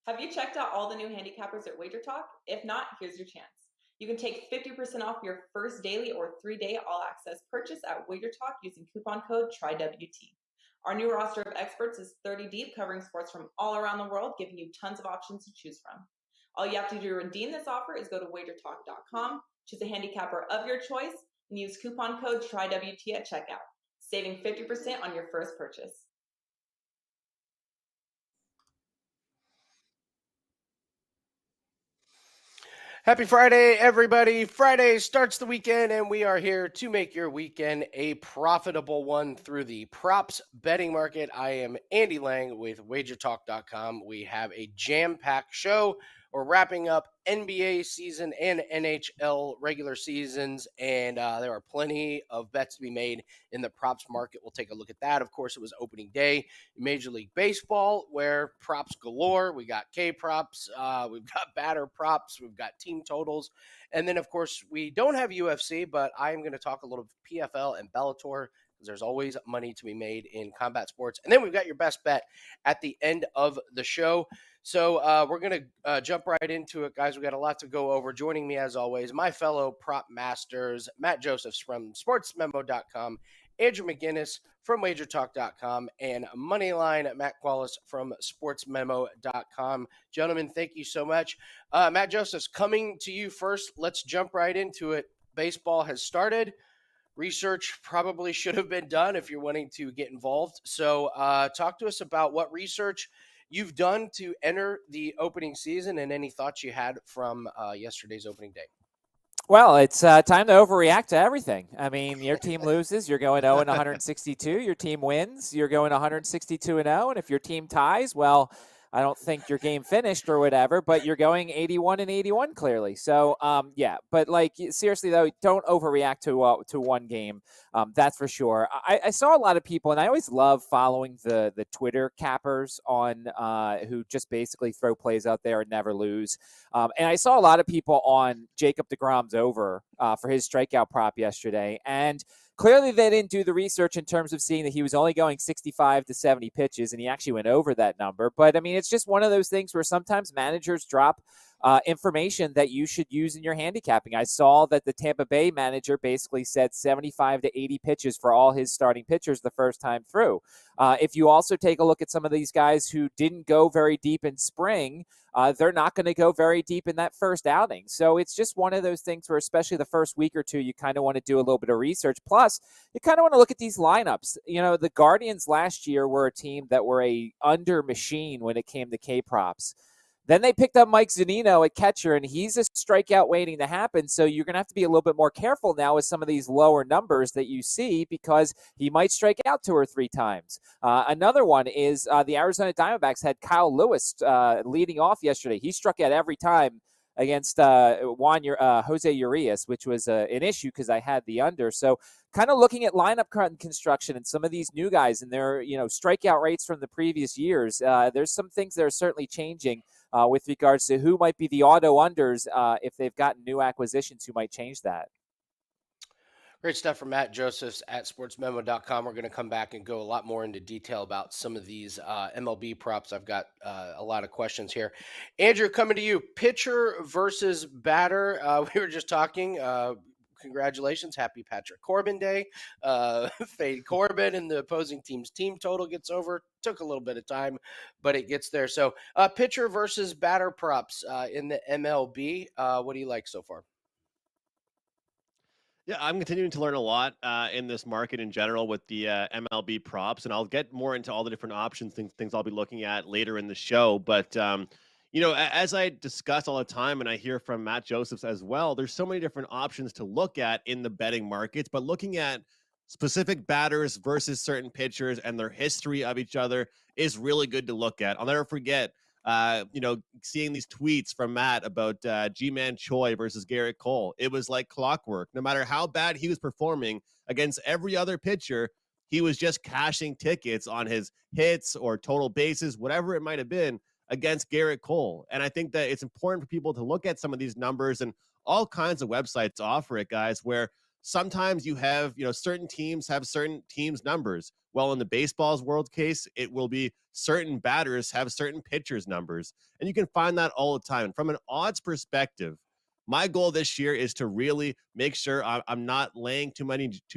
Have you checked out all the new handicappers at WagerTalk? If not, here's your chance. You can take 50% off your first daily or 3-day all-access purchase at WagerTalk using coupon code TRYWT. Our new roster of experts is 30 deep, covering sports from all around the world, giving you tons of options to choose from. All you have to do to redeem this offer is go to WagerTalk.com, choose a handicapper of your choice, and use coupon code TRYWT at checkout, saving 50% on your first purchase. Happy Friday, everybody. Friday starts the weekend, and we are here to make your weekend a profitable one through the props betting market. I am Andy Lang with WagerTalk.com. We have a jam-packed show. We're wrapping up NBA season and NHL regular seasons, and there are plenty of bets to be made in the props market. We'll take a look at that. Of course, it was opening day in Major League Baseball, where props galore. We got K props, we've got batter props, we've got team totals, and then, of course, we don't have UFC, but I am going to talk a little PFL and Bellator, because there's always money to be made in combat sports. And then we've got your best bet at the end of the show. So we're going to jump right into it, guys. We got a lot to go over. Joining me, as always, my fellow prop masters, Matt Josephs from sportsmemo.com, Andrew McGinnis from wagertalk.com, and Moneyline Matt Qualis from sportsmemo.com. Gentlemen, thank you so much. Matt Josephs, coming to you first. Let's jump right into it. Baseball has started. Research probably should have been done if you're wanting to get involved. So talk to us about what research you've done to enter the opening season and any thoughts you had from yesterday's opening day. Well, it's time to overreact to everything. I mean, your team loses, you're going 0-162. Your team wins, you're going 162-0. And if your team ties, well, I don't think your game finished or whatever, but you're going 81-81 clearly. So, yeah. But like seriously though, don't overreact to one game. That's for sure. I saw a lot of people, and I always love following the Twitter cappers on who just basically throw plays out there and never lose. And I saw a lot of people on Jacob deGrom's over for his strikeout prop yesterday, and clearly, they didn't do the research in terms of seeing that he was only going 65 to 70 pitches, and he actually went over that number. But, I mean, it's just one of those things where sometimes managers drop information that you should use in your handicapping. I saw that the Tampa Bay manager basically said 75 to 80 pitches for all his starting pitchers the first time through. If you also take a look at some of these guys who didn't go very deep in spring, they're not going to go very deep in that first outing. So it's just one of those things where, especially the first week or two, you kind of want to do a little bit of research. Plus, you kind of want to look at these lineups. You know, the Guardians last year were a team that were a under machine when it came to K props. Then they picked up Mike Zunino at catcher, and he's a strikeout waiting to happen. So you're going to have to be a little bit more careful now with some of these lower numbers that you see, because he might strike out 2 or 3 times. Another one is the Arizona Diamondbacks had Kyle Lewis leading off yesterday. He struck out every time against Jose Urias, which was an issue because I had the under. So kind of looking at lineup construction and some of these new guys and their strikeout rates from the previous years, there's some things that are certainly changing with regards to who might be the auto unders if they've gotten new acquisitions who might change that. Great stuff from Matt Josephs at sportsmemo.com. We're going to come back and go a lot more into detail about some of these MLB props. I've got a lot of questions here. Andrew, coming to you. Pitcher versus batter. We were just talking. Congratulations. Happy Patrick Corbin Day. Fade Corbin and the opposing team's team total gets over. Took a little bit of time, but it gets there. So pitcher versus batter props in the MLB. What do you like so far? Yeah, I'm continuing to learn a lot in this market in general with the MLB props, and I'll get more into all the different options, things I'll be looking at later in the show. But, as I discuss all the time, and I hear from Matt Josephs as well, there's so many different options to look at in the betting markets, but looking at specific batters versus certain pitchers and their history of each other is really good to look at. I'll never forget seeing these tweets from Matt about G-Man Choi versus Garrett Cole. It was like clockwork. No matter how bad he was performing against every other pitcher, he was just cashing tickets on his hits or total bases, whatever it might have been, against Garrett Cole. And I think that it's important for people to look at some of these numbers, and all kinds of websites offer it, guys, where sometimes you have, certain teams have certain teams' numbers. Well, in the baseball's world case, it will be certain batters have certain pitchers' numbers. And you can find that all the time. And from an odds perspective, my goal this year is to really make sure I'm not laying too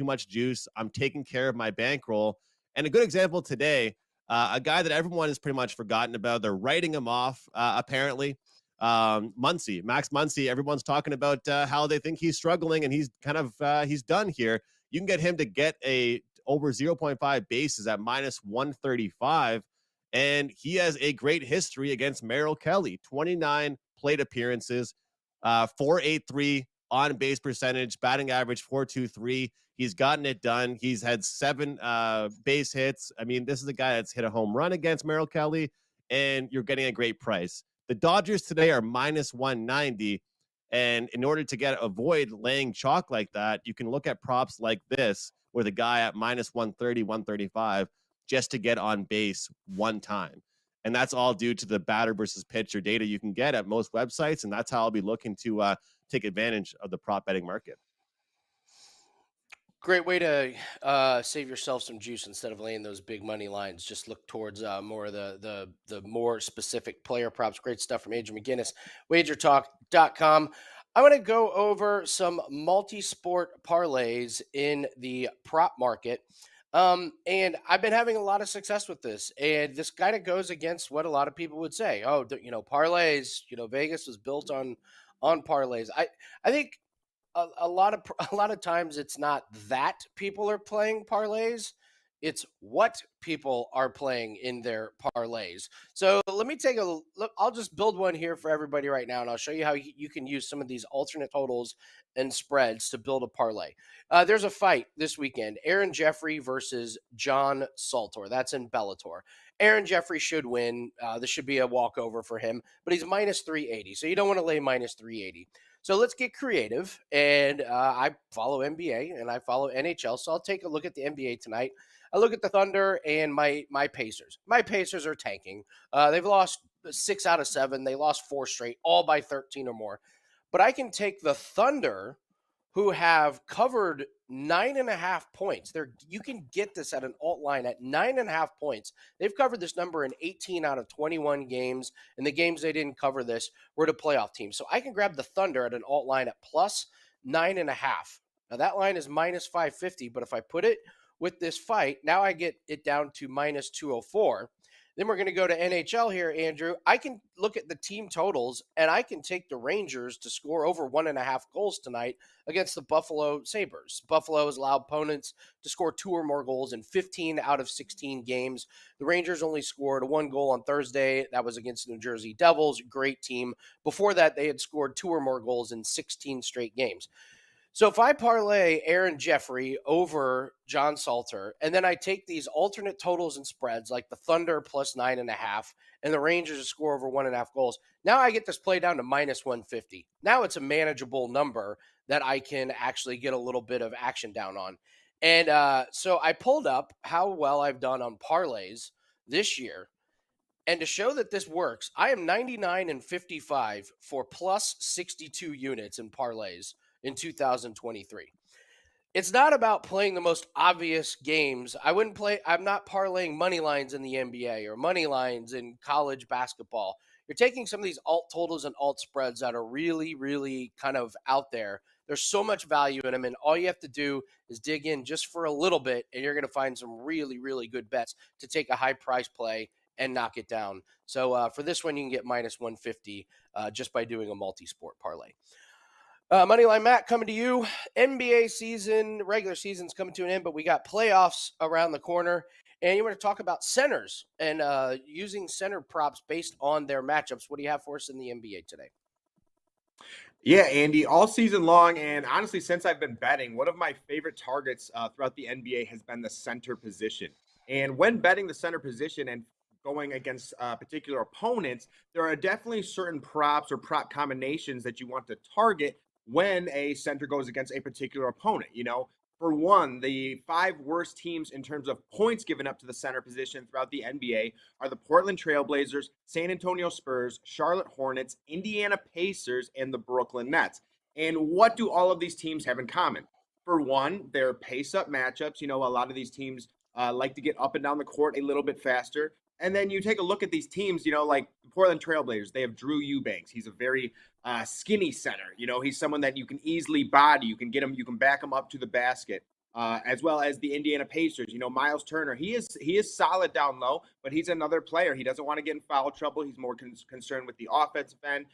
much juice. I'm taking care of my bankroll. And a good example today, a guy that everyone has pretty much forgotten about. They're writing him off, apparently. Muncy, Max Muncy. Everyone's talking about how they think he's struggling and he's kind of he's done here. You can get him to get a over 0.5 bases at minus 135. And he has a great history against Merrill Kelly, 29 plate appearances, 4.83 on base percentage, batting average 4.23. He's gotten it done. He's had 7 base hits. I mean, this is a guy that's hit a home run against Merrill Kelly, and you're getting a great price. The Dodgers today are minus 190. And in order to avoid laying chalk like that, you can look at props like this with a guy at minus 130, 135 just to get on base one time. And that's all due to the batter versus pitcher data you can get at most websites. And that's how I'll be looking to take advantage of the prop betting market. Great way to save yourself some juice instead of laying those big money lines. Just look towards more of the more specific player props. Great stuff from Adrian McGinnis, WagerTalk.com. I want to go over some multi-sport parlays in the prop market. And I've been having a lot of success with this. And this kind of goes against what a lot of people would say. Oh, parlays, Vegas was built on parlays. I think a lot of times it's not that people are playing parlays, it's what people are playing in their parlays. So let me take a look. I'll just build one here for everybody right now, and I'll show you how you can use some of these alternate totals and spreads to build a parlay. There's a fight this weekend, Aaron Jeffrey versus John Saltor. That's in Bellator. Aaron Jeffrey should win. This should be a walkover for him, but he's minus 380, so you don't want to lay minus 380. So let's get creative, and I follow NBA and I follow NHL, so I'll take a look at the NBA tonight. I look at the Thunder and my Pacers. My Pacers are tanking. They've lost 6 out of 7. They lost 4 straight, all by 13 or more. But I can take the Thunder, who have covered 9.5 points. You can get this at an alt line at 9.5 points. They've covered this number in 18 out of 21 games, and the games they didn't cover this were to playoff teams. So I can grab the Thunder at an alt line at plus 9.5. Now that line is minus 550, but if I put it with this fight, now I get it down to minus 204. Then we're going to go to NHL here, Andrew. I can look at the team totals, and I can take the Rangers to score over 1.5 goals tonight against the Buffalo Sabres. Buffalo has allowed opponents to score 2 or more goals in 15 out of 16 games. The Rangers only scored 1 goal on Thursday. That was against the New Jersey Devils. Great team. Before that, they had scored 2 or more goals in 16 straight games. So if I parlay Aaron Jeffrey over John Salter, and then I take these alternate totals and spreads like the Thunder plus 9.5 and the Rangers to score over 1.5 goals, now I get this play down to minus 150. Now it's a manageable number that I can actually get a little bit of action down on. And so I pulled up how well I've done on parlays this year. And to show that this works, I am 99 and 55 for plus 62 units in parlays in 2023. It's not about playing the most obvious games. I'm not parlaying money lines in the NBA or money lines in college basketball. You're taking some of these alt totals and alt spreads that are really, really kind of out there. There's so much value in them, and all you have to do is dig in just for a little bit, and you're going to find some really, really good bets to take a high price play and knock it down. So for this one, you can get minus 150 just by doing a multi-sport parlay. Moneyline Matt, coming to you. NBA season, regular season's coming to an end, but we got playoffs around the corner. And you want to talk about centers and using center props based on their matchups. What do you have for us in the NBA today? Yeah, Andy, all season long, and honestly, since I've been betting, one of my favorite targets throughout the NBA has been the center position. And when betting the center position and going against particular opponents, there are definitely certain props or prop combinations that you want to target when a center goes against a particular opponent. For one, the 5 worst teams in terms of points given up to the center position throughout the NBA are the Portland Trailblazers, San Antonio Spurs, Charlotte Hornets, Indiana Pacers, and the Brooklyn Nets. And what do all of these teams have in common? For one, they're pace-up matchups. A lot of these teams like to get up and down the court a little bit faster. And then you take a look at these teams, like the Portland Trailblazers. They have Drew Eubanks. He's a very skinny center. He's someone that you can easily body. You can get him. You can back him up to the basket. As well as the Indiana Pacers. Miles Turner, he is solid down low, but he's another player. He doesn't want to get in foul trouble. He's more concerned with the offensive end.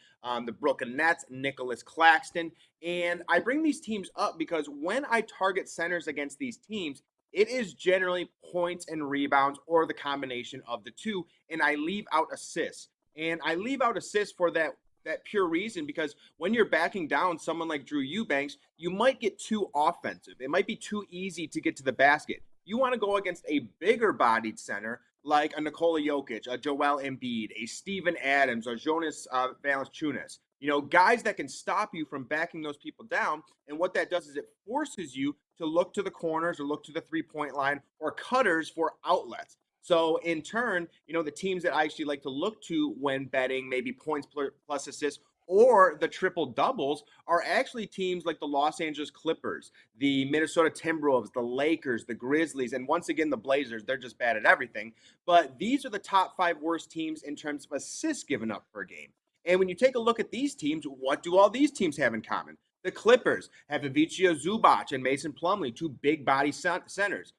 The Brooklyn Nets, Nicholas Claxton. And I bring these teams up because when I target centers against these teams, it is generally points and rebounds or the combination of the two, and I leave out assists. And I leave out assists for that pure reason because when you're backing down someone like Drew Eubanks, you might get too offensive. It might be too easy to get to the basket. You want to go against a bigger bodied center like a Nikola Jokic, a Joel Embiid, a Steven Adams, or Jonas Valanciunas. Guys that can stop you from backing those people down. And what that does is it forces you to look to the corners or look to the three-point line or cutters for outlets. So in turn, the teams that I actually like to look to when betting maybe points plus assists or the triple doubles are actually teams like the Los Angeles Clippers, the Minnesota Timberwolves, the Lakers, the Grizzlies, and once again, the Blazers. They're just bad at everything. But these are the top 5 worst teams in terms of assists given up per game. And when you take a look at these teams, what do all these teams have in common? The Clippers have Ivica Zubac and Mason Plumlee, 2 big body centers.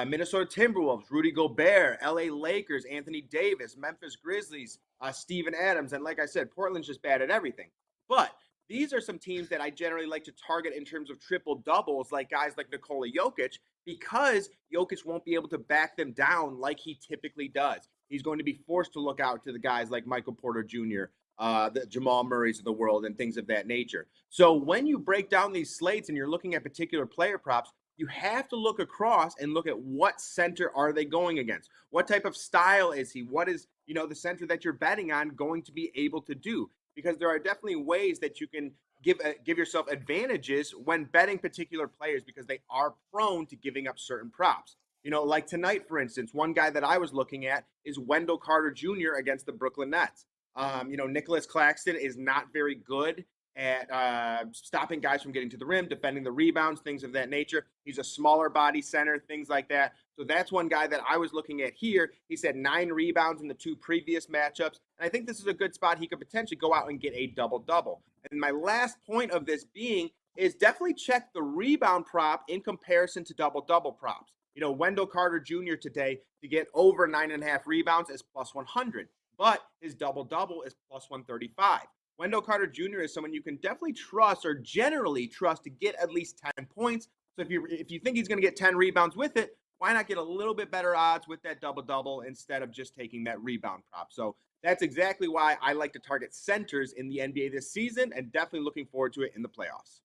Minnesota Timberwolves, Rudy Gobert, LA Lakers, Anthony Davis, Memphis Grizzlies, Steven Adams. And like I said, Portland's just bad at everything. But these are some teams that I generally like to target in terms of triple doubles, like guys like Nikola Jokic, because Jokic won't be able to back them down like he typically does. He's going to be forced to look out to the guys like Michael Porter Jr., the Jamal Murrays of the world, and things of that nature. So when you break down these slates and you're looking at particular player props, you have to look across and look at what center are they going against? What type of style is he? What is, the center that you're betting on going to be able to do? Because there are definitely ways that you can give yourself advantages when betting particular players because they are prone to giving up certain props. Like tonight, for instance, one guy that I was looking at is Wendell Carter Jr. against the Brooklyn Nets. Nicholas Claxton is not very good at stopping guys from getting to the rim, defending the rebounds, things of that nature. He's a smaller body center, things like that. So that's one guy that I was looking at here. He's had 9 rebounds in the 2 previous matchups. And I think this is a good spot. He could potentially go out and get a double-double. And my last point of this being is definitely check the rebound prop in comparison to double-double props. Wendell Carter Jr. today to get over 9.5 rebounds is plus 100, but his double-double is plus 135. Wendell Carter Jr. is someone you can definitely trust or generally trust to get at least 10 points. So if you think he's going to get 10 rebounds with it, why not get a little bit better odds with that double-double instead of just taking that rebound prop? So that's exactly why I like to target centers in the NBA this season and definitely looking forward to it in the playoffs.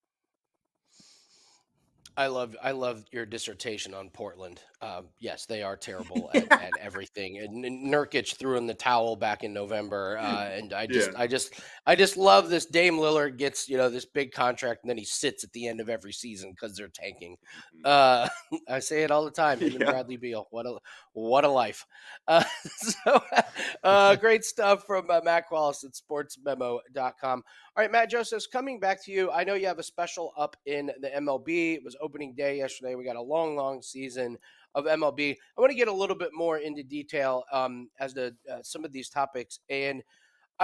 I love your dissertation on Portland. Yes, they are terrible at everything. And Nurkic threw in the towel back in November, and I just love this. Dame Lillard gets this big contract, and then he sits at the end of every season because they're tanking. I say it all the time. Him and Bradley Beal, what a life. Great stuff from Matt Wallace at SportsMemo.com. All right, Matt Josephs, coming back to you. I know you have a special up in the MLB. It was opening day yesterday. We got a long season of MLB. I want to get a little bit more into detail as to some of these topics. And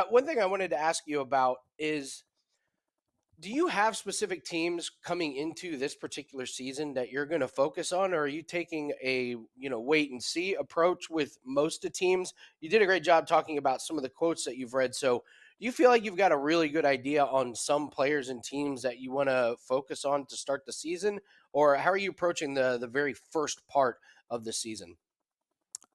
one thing I wanted to ask you about is, do you have specific teams coming into this particular season that you're going to focus on, or are you taking a wait and see approach with most of the teams? You did a great job talking about some of the quotes that you've read. So do you feel like you've got a really good idea on some players and teams that you want to focus on to start the season, or how are you approaching the very first part of the season?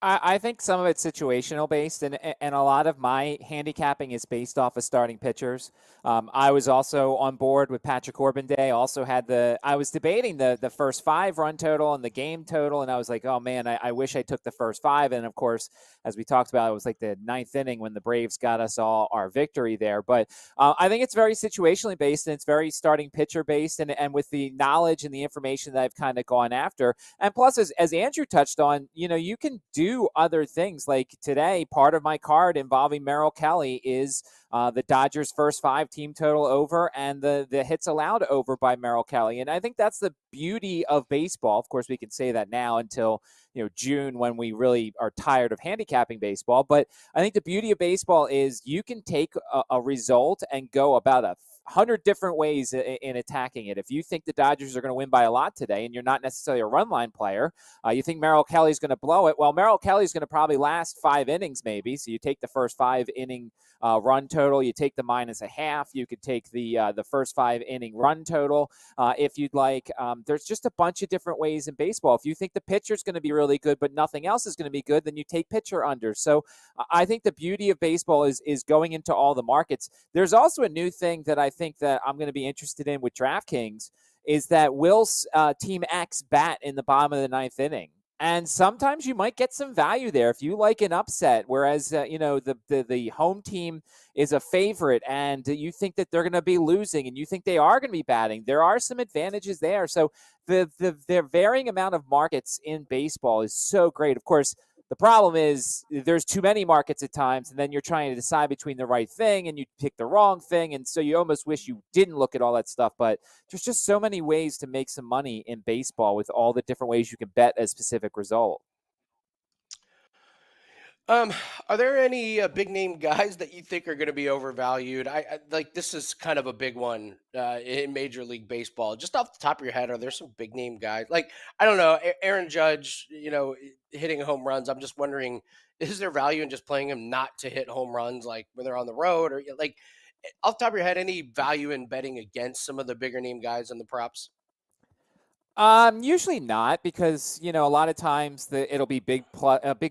I think some of it's situational based, and a lot of my handicapping is based off of starting pitchers. I was also on board with Patrick Corbin Day. I was debating the first 5 run total and the game total, and I was like, oh man, I wish I took the first 5. And of course, as we talked about, it was like the 9th inning when the Braves got us all our victory there. But I think it's very situationally based, and it's very starting pitcher based, and with the knowledge and the information that I've kind of gone after. And plus, as Andrew touched on, you can do do other things. Like today, part of my card involving Merrill Kelly is the Dodgers' first 5 team total over and the hits allowed over by Merrill Kelly. And I think that's the beauty of baseball. Of course, we can say that now until June, when we really are tired of handicapping baseball. But I think the beauty of baseball is you can take a result and go about 100 different ways in attacking it. If you think the Dodgers are going to win by a lot today and you're not necessarily a run line player, you think Merrill Kelly's going to blow it. Well, Merrill Kelly's going to probably last 5 innings maybe. So you take the first 5 inning run total. You take the -0.5. You could take the first 5 inning run total if you'd like. There's just a bunch of different ways in baseball. If you think the pitcher's going to be really good, but nothing else is going to be good, then you take pitcher under. So I think the beauty of baseball is going into all the markets. There's also a new thing that I think that I'm going to be interested in with DraftKings is that will Team X bat in the bottom of the 9th inning? And sometimes you might get some value there if you like an upset, whereas, the home team is a favorite and you think that they're going to be losing and you think they are going to be batting. There are some advantages there. So the varying amount of markets in baseball is so great. Of course, the problem is there's too many markets at times, and then you're trying to decide between the right thing, and you pick the wrong thing, and so you almost wish you didn't look at all that stuff. But there's just so many ways to make some money in baseball with all the different ways you can bet a specific result. Are there any big name guys that you think are going to be overvalued? I like this is kind of a big one in Major League Baseball. Just off the top of your head, are there some big name guys? Like, I don't know, Aaron Judge, hitting home runs. I'm just wondering, is there value in just playing him not to hit home runs, like when they're on the road, or like off the top of your head, any value in betting against some of the bigger name guys in the props? Usually not, because a lot of times it'll be big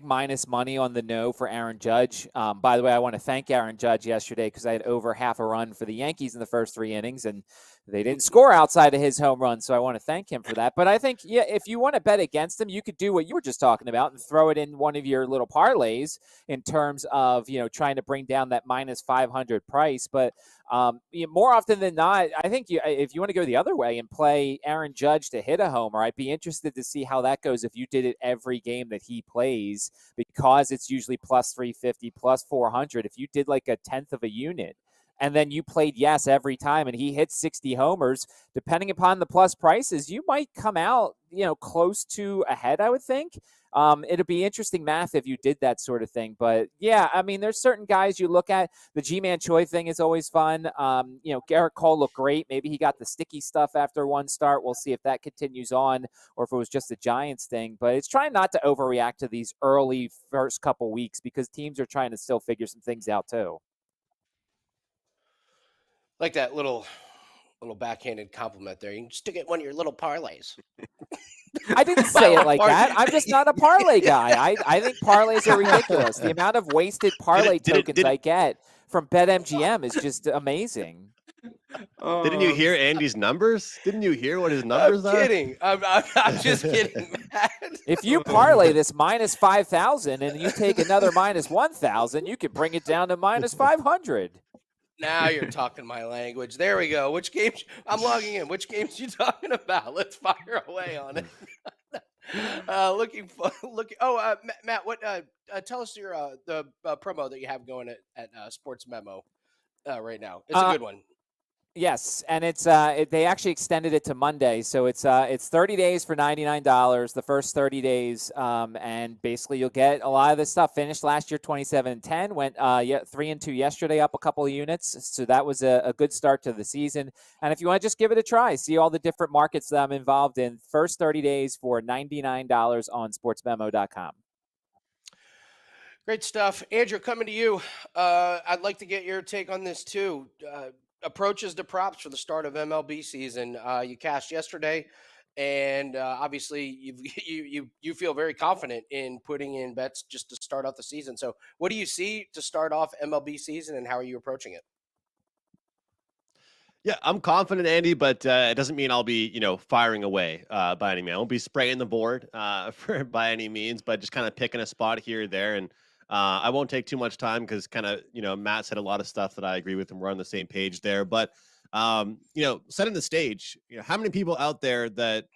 minus money on the no for Aaron Judge. By the way, I want to thank Aaron Judge yesterday because I had over half a run for the Yankees in the first 3 innings, and they didn't score outside of his home run, so I want to thank him for that. But I think, if you want to bet against him, you could do what you were just talking about and throw it in one of your little parlays in terms of trying to bring down that -500 price. But more often than not, I think if you want to go the other way and play Aaron Judge to hit a homer, I'd be interested to see how that goes if you did it every game that he plays, because it's usually +350, +400. If you did like a tenth of a unit, and then you played yes every time and he hit 60 homers, depending upon the plus prices, you might come out, close to ahead, I would think. It'll be interesting math if you did that sort of thing. But yeah, I mean, there's certain guys you look at. The G-Man Choi thing is always fun. Garrett Cole looked great. Maybe he got the sticky stuff after one start. We'll see if that continues on or if it was just a Giants thing. But it's trying not to overreact to these early first couple weeks because teams are trying to still figure some things out too. Like that little backhanded compliment there. You can stick it one of your little parlays. I didn't say it like that. I'm just not a parlay guy. I think parlays are ridiculous. The amount of wasted parlay tokens I get from BetMGM is just amazing. Didn't you hear Andy's numbers? Didn't you hear what his numbers are? I'm kidding. I'm just kidding, Matt. If you parlay this -5,000 and you take another -1,000, you could bring it down to -500. Now you're talking my language. There we go. Which games? I'm logging in. Which games you talking about? Let's fire away on it. Matt, what? Tell us your the promo that you have going at Sports Memo right now. It's a good one. Yes, and it's they actually extended it to Monday, so it's 30 days for $99. The first 30 days, and basically you'll get a lot of this stuff. Finished last year 27-10, went 3-2 yesterday, up a couple of units, so that was a good start to the season. And if you want to just give it a try, see all the different markets that I'm involved in. First 30 days for $99 on SportsMemo.com. Great stuff, Andrew. Coming to you. I'd like to get your take on this too. Approaches to props for the start of MLB season. You cashed yesterday, and obviously you feel very confident in putting in bets just to start off the season. So what do you see to start off MLB season, and how are you approaching it? Yeah, I'm confident, Andy, but it doesn't mean I'll be, firing away by any means. I won't be spraying the board by any means, but just kind of picking a spot here or there. And I won't take too much time because kind of, Matt said a lot of stuff that I agree with and we're on the same page there. But, setting the stage, how many people out there that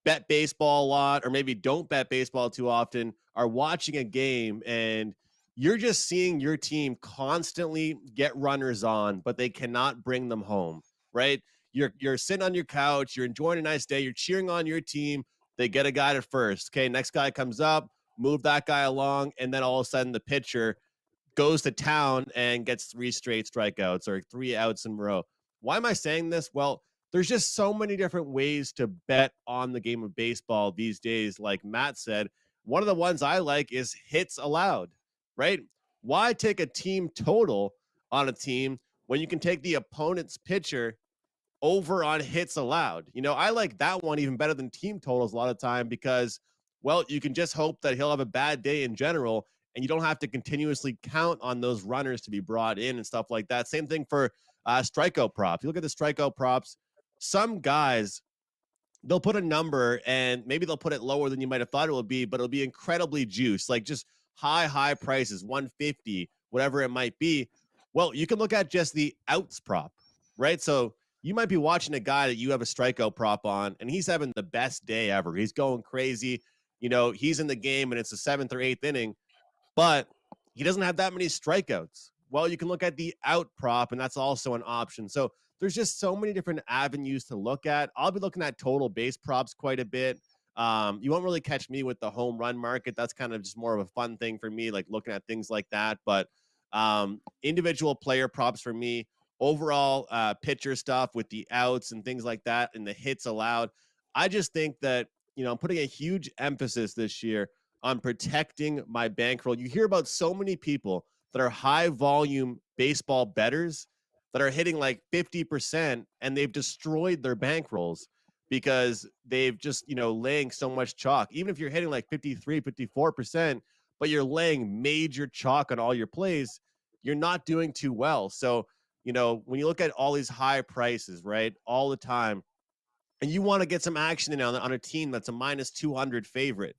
bet baseball a lot, or maybe don't bet baseball too often, are watching a game and you're just seeing your team constantly get runners on, but they cannot bring them home, right? You're sitting on your couch, you're enjoying a nice day, you're cheering on your team. They get a guy to first. Okay, next guy comes up, move that guy along, and then all of a sudden the pitcher goes to town and gets 3 straight strikeouts or 3 outs in a row. Why am I saying this? Well, there's just so many different ways to bet on the game of baseball these days. Like Matt said, one of the ones I like is hits allowed, right? Why take a team total on a team when you can take the opponent's pitcher over on hits allowed? You know, I like that one even better than team totals a lot of time because, well, you can just hope that he'll have a bad day in general, and you don't have to continuously count on those runners to be brought in and stuff like that. Same thing for strikeout props. You look at the strikeout props, some guys, they'll put a number and maybe they'll put it lower than you might have thought it would be, but it'll be incredibly juiced, like just high prices, 150, whatever it might be. Well, you can look at just the outs prop, right? So you might be watching a guy that you have a strikeout prop on, and he's having the best day ever. He's going crazy. You know, he's in the game and it's the 7th or 8th inning, but he doesn't have that many strikeouts. Well, you can look at the out prop, and that's also an option. So there's just so many different avenues to look at. I'll be looking at total base props quite a bit. You won't really catch me with the home run market. That's kind of just more of a fun thing for me, like looking at things like that. But individual player props for me, overall pitcher stuff with the outs and things like that and the hits allowed. I just think that, you know, I'm putting a huge emphasis this year on protecting my bankroll. You hear about so many people that are high volume baseball bettors that are hitting like 50% and they've destroyed their bankrolls because they've just, you know, laying so much chalk. Even if you're hitting like 53, 54%, but you're laying major chalk on all your plays, you're not doing too well. So, you know, when you look at all these high prices, right, all the time, and you want to get some action in on a team that's a minus 200 favorite,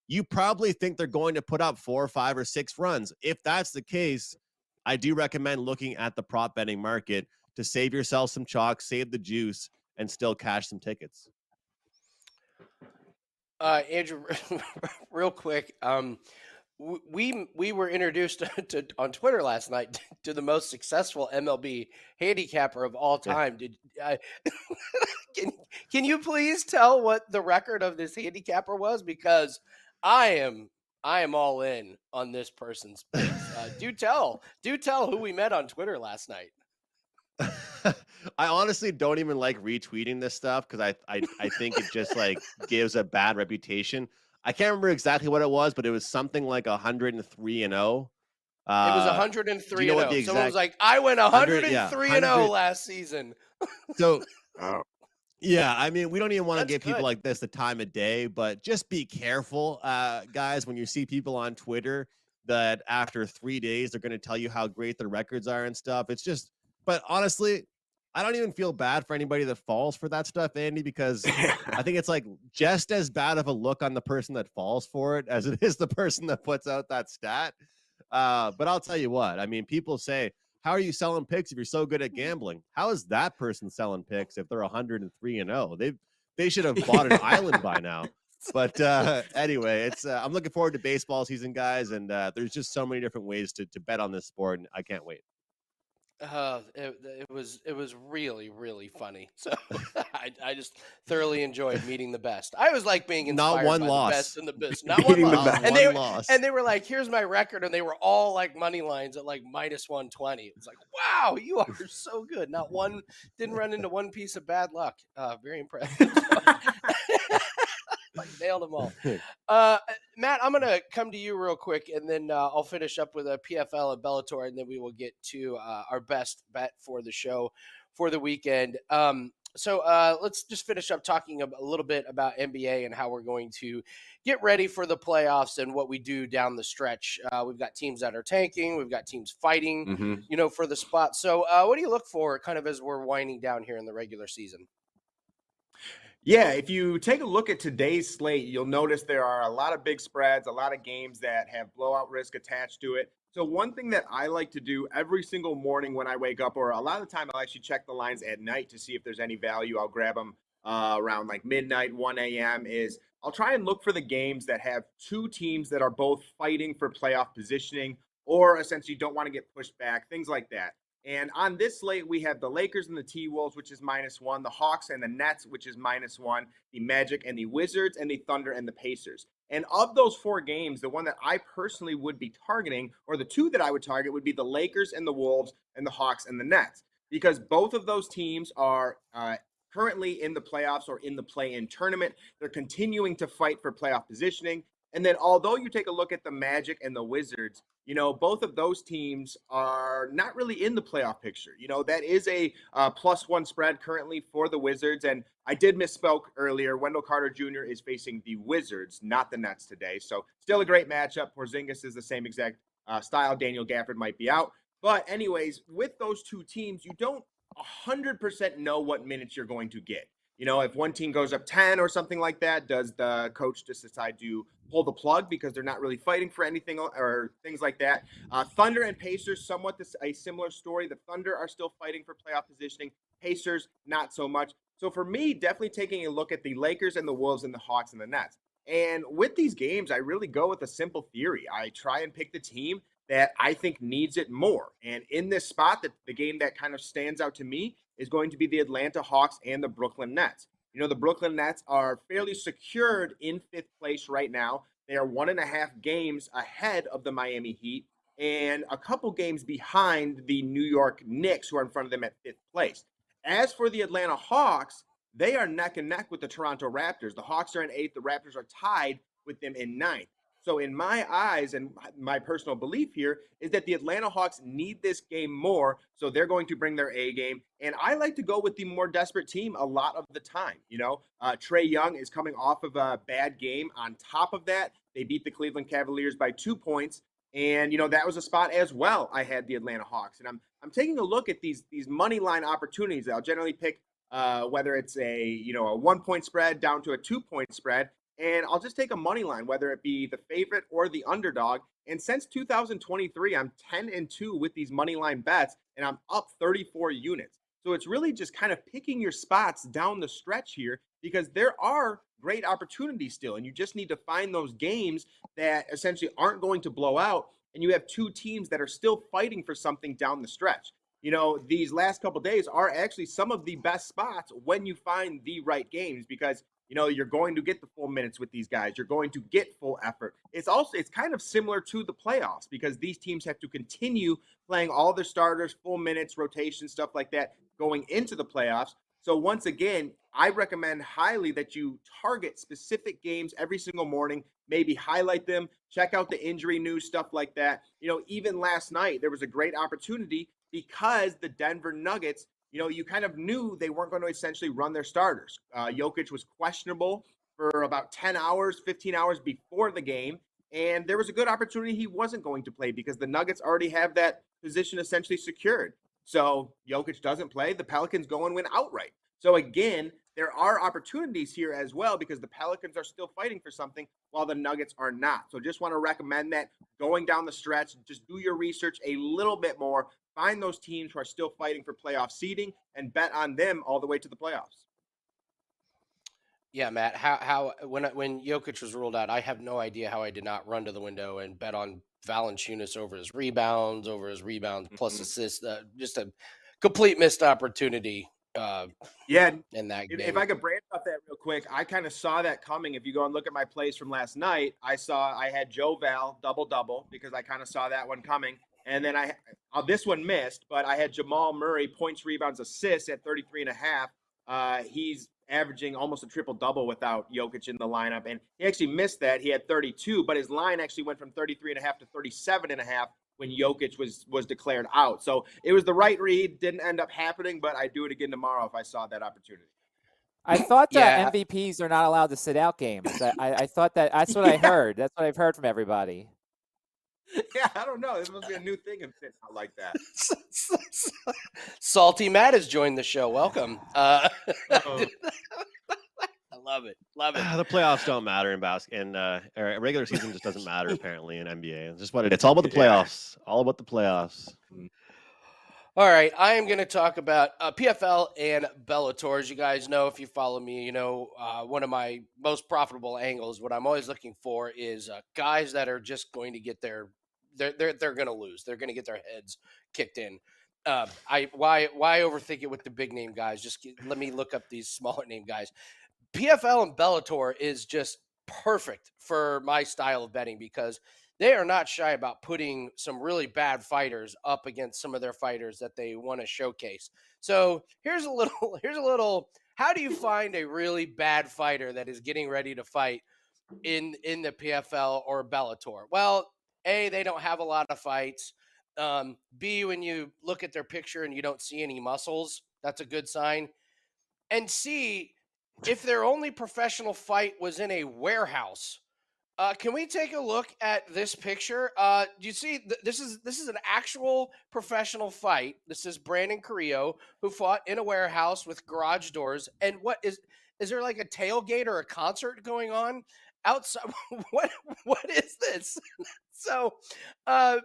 you probably think they're going to put up 4, 5, or 6 runs. If that's the case, I do recommend looking at the prop betting market to save yourself some chalk, save the juice, and still cash some tickets. Andrew, real quick, we were introduced to on Twitter last night to the most successful MLB handicapper of all time. Yeah. Can you please tell what the record of this handicapper was? Because I am all in on this person's picks. Do tell who we met on Twitter last night. I honestly don't even like retweeting this stuff because I think it just like gives a bad reputation. I can't remember exactly what it was, but it was something like 103-0. It was 103-0. Someone was like, I went 103-0 last season. So, yeah, I mean, we don't even want to give people like this the time of day, but just be careful, guys, when you see people on Twitter that after 3 days, they're going to tell you how great their records are and stuff. It's just, but honestly, I don't even feel bad for anybody that falls for that stuff, Andy, because I think it's like just as bad of a look on the person that falls for it as it is the person that puts out that stat. But I'll tell you what, I mean, people say, how are you selling picks if you're so good at gambling? How is that person selling picks if they're 103-0? They should have bought an island by now. But anyway, it's I'm looking forward to baseball season, guys, and there's just so many different ways to bet on this sport, and I can't wait. It was really, really funny. So I just thoroughly enjoyed meeting the best. I was like being inspired by the best and the best. Not one loss. And they were like, here's my record. And they were all like money lines at like minus 120. It was like, wow, you are so good. Not one, didn't run into one piece of bad luck. Very impressive. Like nailed them all. Matt, I'm going to come to you real quick, and then I'll finish up with a PFL and Bellator, and then we will get to our best bet for the show for the weekend. So let's just finish up talking a little bit about NBA and how we're going to get ready for the playoffs and what we do down the stretch. We've got teams that are tanking. We've got teams fighting, for the spot. So what do you look for kind of as we're winding down here in the regular season? Yeah, if you take a look at today's slate, you'll notice there are a lot of big spreads, a lot of games that have blowout risk attached to it. So one thing that I like to do every single morning when I wake up, or a lot of the time I'll actually check the lines at night to see if there's any value. I'll grab them around like midnight, 1 a.m. is I'll try and look for the games that have two teams that are both fighting for playoff positioning or essentially don't want to get pushed back, things like that. And on this slate, we have the Lakers and the T-Wolves, which is -1, the Hawks and the Nets, which is -1, the Magic and the Wizards, and the Thunder and the Pacers. And of those four games, the one that I personally would be targeting, or the two that I would target, would be the Lakers and the Wolves and the Hawks and the Nets, because both of those teams are currently in the playoffs or in the play-in tournament. They're continuing to fight for playoff positioning. And then although you take a look at the Magic and the Wizards, both of those teams are not really in the playoff picture. That is a +1 spread currently for the Wizards. And I did misspoke earlier. Wendell Carter Jr. is facing the Wizards, not the Nets today. So still a great matchup. Porzingis is the same exact style. Daniel Gafford might be out. But anyways, with those two teams, you don't 100% know what minutes you're going to get. If one team goes up 10 or something like that, does the coach just decide to pull the plug because they're not really fighting for anything or things like that? Thunder and Pacers, somewhat a similar story. The Thunder are still fighting for playoff positioning. Pacers, not so much. So for me, definitely taking a look at the Lakers and the Wolves and the Hawks and the Nets. And with these games, I really go with a simple theory. I try and pick the team that I think needs it more. And in this spot, the game that kind of stands out to me is going to be the Atlanta Hawks and the Brooklyn Nets. The Brooklyn Nets are fairly secured in 5th place right now. They are 1.5 games ahead of the Miami Heat and a couple games behind the New York Knicks, who are in front of them at 5th place. As for the Atlanta Hawks, they are neck and neck with the Toronto Raptors. The Hawks are in 8th. The Raptors are tied with them in 9th. So in my eyes and my personal belief here is that the Atlanta Hawks need this game more, so they're going to bring their A game. And I like to go with the more desperate team a lot of the time. Trae Young is coming off of a bad game. On top of that, they beat the Cleveland Cavaliers by 2 points. And, that was a spot as well. I had the Atlanta Hawks. And I'm taking a look at these money line opportunities. I'll generally pick whether it's a 1-point spread down to a 2-point spread. And I'll just take a money line, whether it be the favorite or the underdog. And since 2023, I'm 10-2 with these money line bets, and I'm up 34 units. So it's really just kind of picking your spots down the stretch here, because there are great opportunities still. And you just need to find those games that essentially aren't going to blow out. And you have two teams that are still fighting for something down the stretch. These last couple days are actually some of the best spots when you find the right games, because you're going to get the full minutes with these guys. You're going to get full effort. It's kind of similar to the playoffs, because these teams have to continue playing all their starters, full minutes, rotation, stuff like that going into the playoffs. So once again, I recommend highly that you target specific games every single morning, maybe highlight them, check out the injury news, stuff like that. Even last night, there was a great opportunity because the Denver Nuggets, you kind of knew they weren't going to essentially run their starters. Jokic was questionable for about 10 hours, 15 hours before the game. And there was a good opportunity he wasn't going to play because the Nuggets already have that position essentially secured. So Jokic doesn't play. The Pelicans go and win outright. So again, there are opportunities here as well, because the Pelicans are still fighting for something while the Nuggets are not. So just want to recommend that going down the stretch, just do your research a little bit more. Find those teams who are still fighting for playoff seeding and bet on them all the way to the playoffs. Yeah, Matt, how when Jokic was ruled out, I have no idea how I did not run to the window and bet on Valanciunas over his rebounds plus assists. Just a complete missed opportunity. In that game. If I could branch off that real quick, I kind of saw that coming. If you go and look at my plays from last night, I had Joe Val double because I kind of saw that one coming. And then this one missed, but I had Jamal Murray points, rebounds, assists at 33.5. He's averaging almost a triple-double without Jokic in the lineup. And he actually missed that. He had 32, but his line actually went from 33.5 to 37.5 when Jokic was declared out. So it was the right read. Didn't end up happening, but I'd do it again tomorrow if I saw that opportunity. I thought that MVPs are not allowed to sit out games. I thought that's what I heard. That's what I've heard from everybody. Yeah, I don't know. This must be a new thing of sitting out like that. Salty Matt has joined the show. Welcome. I love it. The playoffs don't matter in basketball, and regular season just doesn't matter apparently in NBA. It's just what it is. It's all about the playoffs. All about the playoffs. All right, I am going to talk about PFL and Bellator. As you guys know, if you follow me, you know one of my most profitable angles. What I'm always looking for is guys that are just going to get they're going to lose. They're going to get their heads kicked in. Why overthink it with the big name guys? Let me look up these smaller name guys. PFL and Bellator is just perfect for my style of betting because they are not shy about putting some really bad fighters up against some of their fighters that they want to showcase. So here's a little how do you find a really bad fighter that is getting ready to fight in the PFL or Bellator? Well, A, they don't have a lot of fights. B, when you look at their picture and you don't see any muscles, that's a good sign. And C, if their only professional fight was in a warehouse, can we take a look at this picture? Do you see this is an actual professional fight. This is Brandon Carrillo who fought in a warehouse with garage doors. And what is there like a tailgate or a concert going on outside? What is this? So, uh,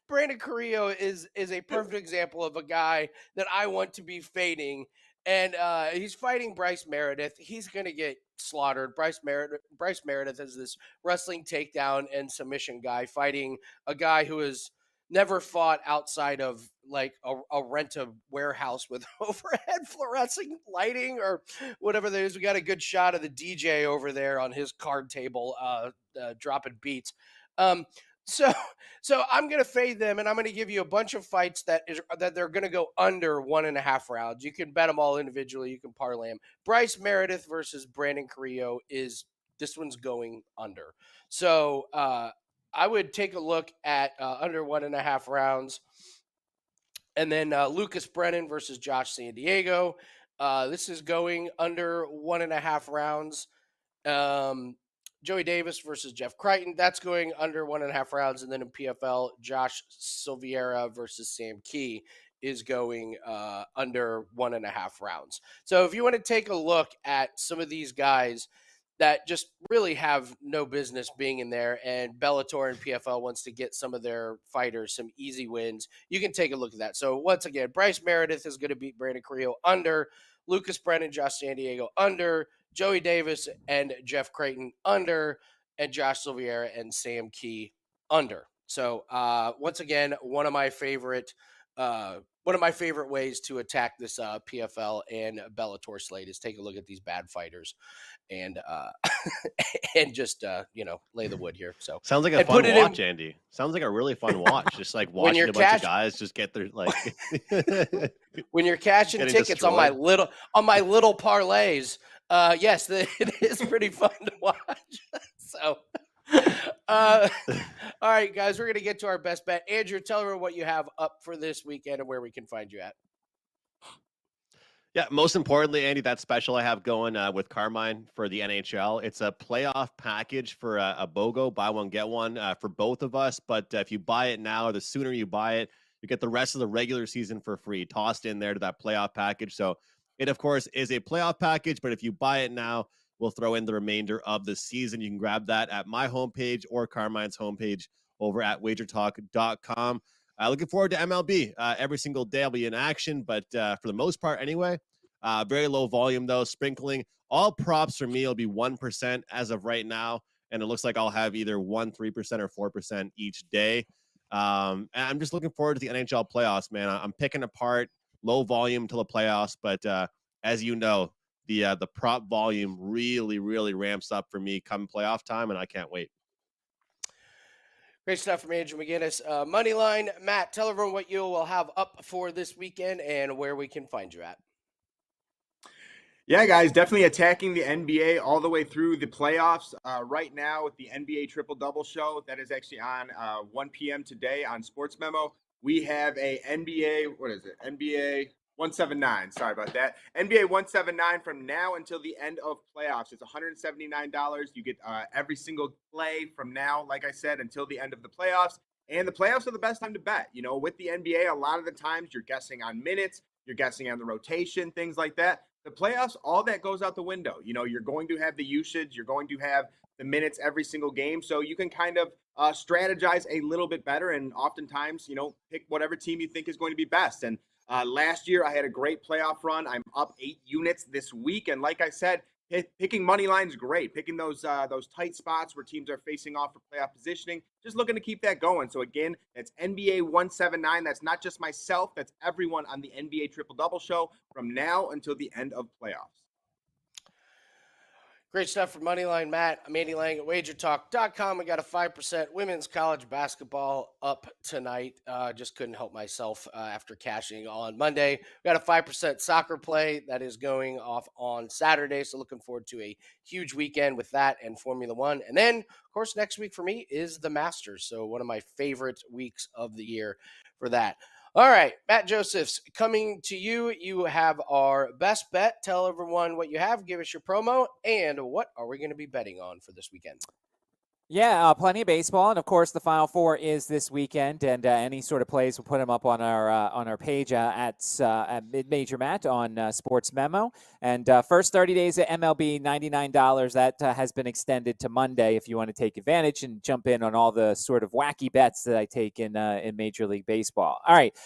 Brandon Carrillo is a perfect example of a guy that I want to be fading, and he's fighting Bryce Meredith. He's going to get slaughtered. Bryce Meredith is this wrestling takedown and submission guy fighting a guy who has never fought outside of like a rent a warehouse with overhead fluorescent lighting or whatever there is. We got a good shot of the DJ over there on his card table dropping beats. Um, so so I'm gonna fade them, and I'm gonna give you a bunch of fights that they're gonna go under 1.5 rounds. You can bet them all individually. You can parlay them. Bryce Meredith versus Brandon Carrillo this one's going under. So I would take a look at under 1.5 rounds, and then Lucas Brennan versus Josh San Diego. This is going under 1.5 rounds. Joey Davis versus Jeff Crichton. That's going under 1.5 rounds. And then in PFL, Josh Silveira versus Sam Key is going under 1.5 rounds. So if you want to take a look at some of these guys that just really have no business being in there, and Bellator and PFL wants to get some of their fighters some easy wins, you can take a look at that. So once again, Bryce Meredith is going to beat Brandon Carrillo under, Lucas Brennan, Josh San Diego under, Joey Davis and Jeff Creighton under, and Josh Silveira and Sam Key under. So once again, one of my favorite ways to attack this PFL and Bellator slate is take a look at these bad fighters and and just lay the wood here. So sounds like a fun watch, Andy. Sounds like a really fun watch. Just like watching a bunch of guys just get their like when you're cashing tickets destroyed on my little parlays. Yes, it is pretty fun to watch. So, all right, guys, we're going to get to our best bet. Andrew, tell her what you have up for this weekend and where we can find you at. Yeah, most importantly, Andy, that special I have going with Carmine for the NHL. It's a playoff package for a BOGO, buy one, get one for both of us. But if you buy it now, the sooner you buy it, you get the rest of the regular season for free, tossed in there to that playoff package. So it, of course, is a playoff package, but if you buy it now, we'll throw in the remainder of the season. You can grab that at my homepage or Carmine's homepage over at WagerTalk.com. Looking forward to MLB. Every single day I'll be in action, but for the most part anyway, very low volume though, sprinkling. All props for me will be 1% as of right now, and it looks like I'll have either 1%, 3%, or 4% each day. And I'm just looking forward to the NHL playoffs, man. I'm picking apart low volume till the playoffs, but as you know, the prop volume really, really ramps up for me come playoff time, and I can't wait. Great stuff from Andrew McGinnis. Moneyline, Matt, tell everyone what you will have up for this weekend and where we can find you at. Yeah, guys, definitely attacking the NBA all the way through the playoffs. Right now with the NBA Triple-Double show that is actually on 1 p.m. today on Sports Memo, we have a NBA 179. Sorry about that. NBA 179 from now until the end of playoffs. It's $179. You get every single play from now, like I said, until the end of the playoffs. And the playoffs are the best time to bet. You know, with the NBA, a lot of the times you're guessing on minutes, you're guessing on the rotation, things like that. The playoffs, all that goes out the window. You know, you're going to have the usage, you're going to have the minutes every single game, so you can kind of strategize a little bit better and oftentimes, you know, pick whatever team you think is going to be best. And Last year, I had a great playoff run. I'm up 8 units this week. And like I said, picking money lines great. Picking those tight spots where teams are facing off for playoff positioning. Just looking to keep that going. So again, that's NBA 179. That's not just myself. That's everyone on the NBA Triple Double Show from now until the end of playoffs. Great stuff for Moneyline Matt. I'm Andy Lang at WagerTalk.com. We got a 5% women's college basketball up tonight. Just couldn't help myself after cashing on Monday. We got a 5% soccer play that is going off on Saturday. So looking forward to a huge weekend with that and Formula One. And then, of course, next week for me is the Masters. So one of my favorite weeks of the year for that. All right, Matt Josephs, coming to you. You have our best bet. Tell everyone what you have. Give us your promo. And what are we going to be betting on for this weekend? Yeah, plenty of baseball, and of course, the Final Four is this weekend. And any sort of plays, we'll put them up on our page at Mid Major Matt on Sports Memo. And first 30 days at MLB, $99. That has been extended to Monday if you want to take advantage and jump in on all the sort of wacky bets that I take in Major League Baseball. All right,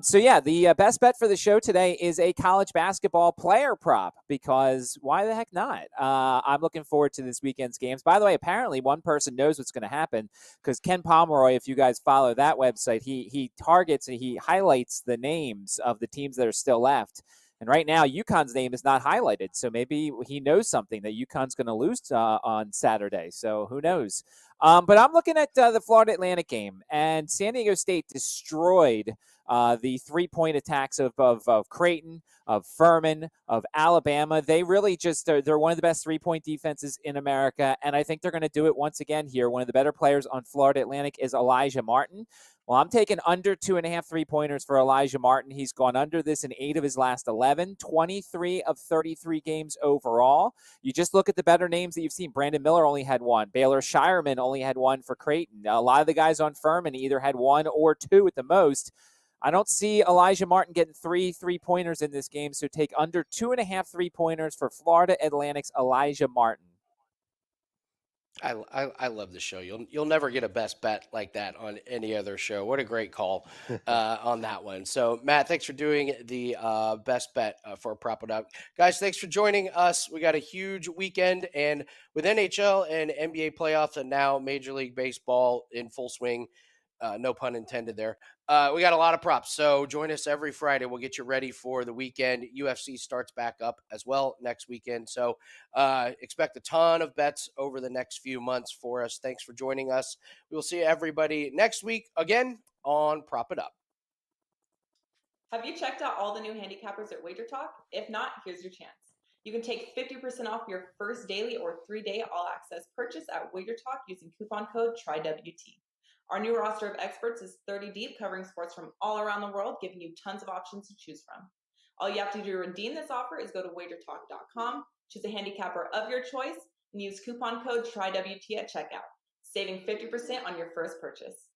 so yeah, the best bet for the show today is a college basketball player prop, because why the heck not? I'm looking forward to this weekend's games. By the way, apparently one person knows what's going to happen, because Ken Pomeroy, if you guys follow that website, he targets and he highlights the names of the teams that are still left. And right now, UConn's name is not highlighted, so maybe he knows something that UConn's going to lose on Saturday. So who knows? But I'm looking at the Florida Atlantic game, and San Diego State destroyed the three-point attacks of Creighton, of Furman, of Alabama. They really just they're one of the best three-point defenses in America, and I think they're going to do it once again here. One of the better players on Florida Atlantic is Elijah Martin. Well, I'm taking under 2.5 3-pointers for Elijah Martin. He's gone under this in 8 of his last 11, 23 of 33 games overall. You just look at the better names that you've seen. Brandon Miller only had 1. Baylor Shireman only had 1 for Creighton. A lot of the guys on Furman either had 1 or 2 at the most. I don't see Elijah Martin getting 3 3-pointers in this game, so take under 2.5 3-pointers for Florida Atlantic's Elijah Martin. I love the show. You'll never get a best bet like that on any other show. What a great call on that one. So Matt, thanks for doing the best bet for Prop It Up. Guys, thanks for joining us. We got a huge weekend, and with NHL and NBA playoffs and now Major League Baseball in full swing, no pun intended there. We got a lot of props, so join us every Friday. We'll get you ready for the weekend. UFC starts back up as well next weekend, so expect a ton of bets over the next few months for us. Thanks for joining us. We will see everybody next week again on Prop It Up. Have you checked out all the new handicappers at WagerTalk? If not, here's your chance. You can take 50% off your first daily or 3-day all-access purchase at WagerTalk using coupon code TRYWT. Our new roster of experts is 30 deep, covering sports from all around the world, giving you tons of options to choose from. All you have to do to redeem this offer is go to WagerTalk.com, choose a handicapper of your choice, and use coupon code TRYWT at checkout, saving 50% on your first purchase.